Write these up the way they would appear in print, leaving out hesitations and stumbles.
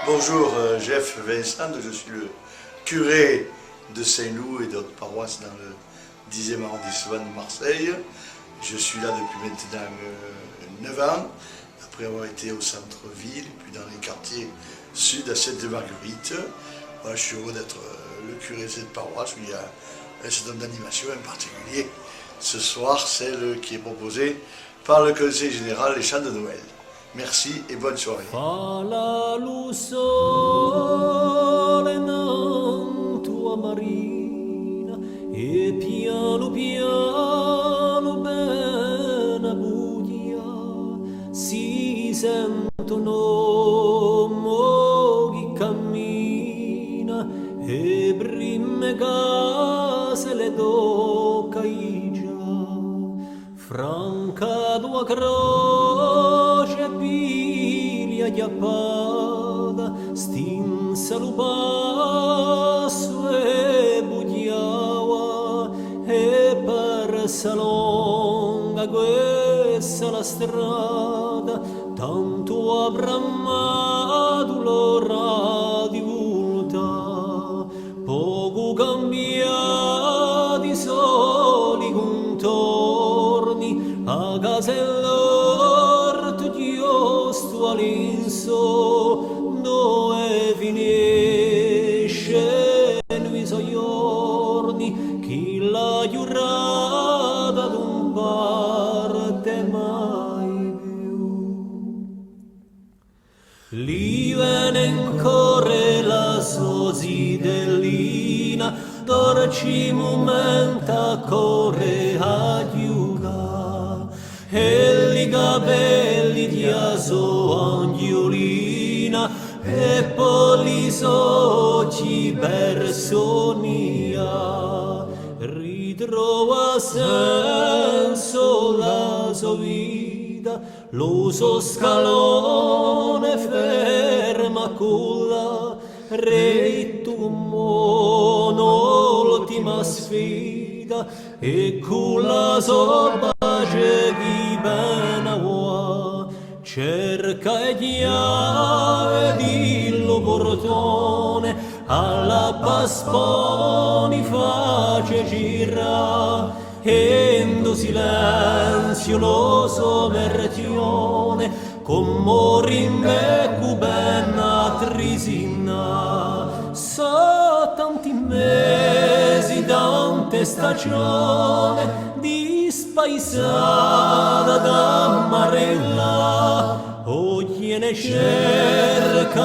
Bonjour, Jeff Vincent, je suis le curé de Saint-Loup et d'autres paroisses dans le 10e arrondissement de Marseille. Je suis là depuis maintenant 9 ans, après avoir été au centre-ville, puis dans les quartiers sud à Sainte-Marguerite. Voilà, je suis heureux d'être le curé de cette paroisse où il y a un certain nombre d'animations, en particulier ce soir, celle qui est proposée par le Conseil général, les chants de Noël. Merci et bonne soirée. Fa la sole in tua marina e piano piano bene budia si sentono mo chi cammina e prime case le tocca già franca tua croce piglia chiappata stinsa lo passo e budiava e per salonga questa la strada tanto avrà amato l'ora di volta poco cambiati soli contorni a casa e l'orto di osto all'inso dove finisce lui soggiorni chi l'ha giurata non parte mai più lì viene ancora la sosidellina dolci momento corre a giuga e li capelli di aso angiolina e polisocci personia ride trova senso la sua vita, lo suo scalone ferma con la retto mono l'ultima sfida e con la sua pace di bene cerca e chiave di lo portone alla pasponi face gira e in silenzio lo sommergione con morimbe cubena trisina so tanti mesi tante stagioni di spaesata da marella oggi ne cerca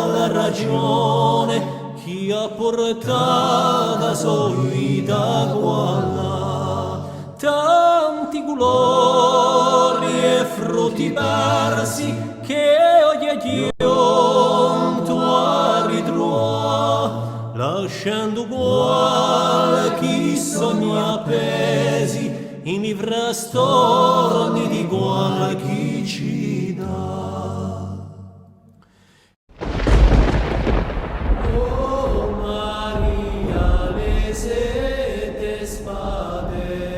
la ragione chi ha portata sua vita qua tanti colori e frutti persi che oggi tu a ritrova lasciando qualche sogni appesi in i frastorni di qualche città. Oh Maria, le sette spade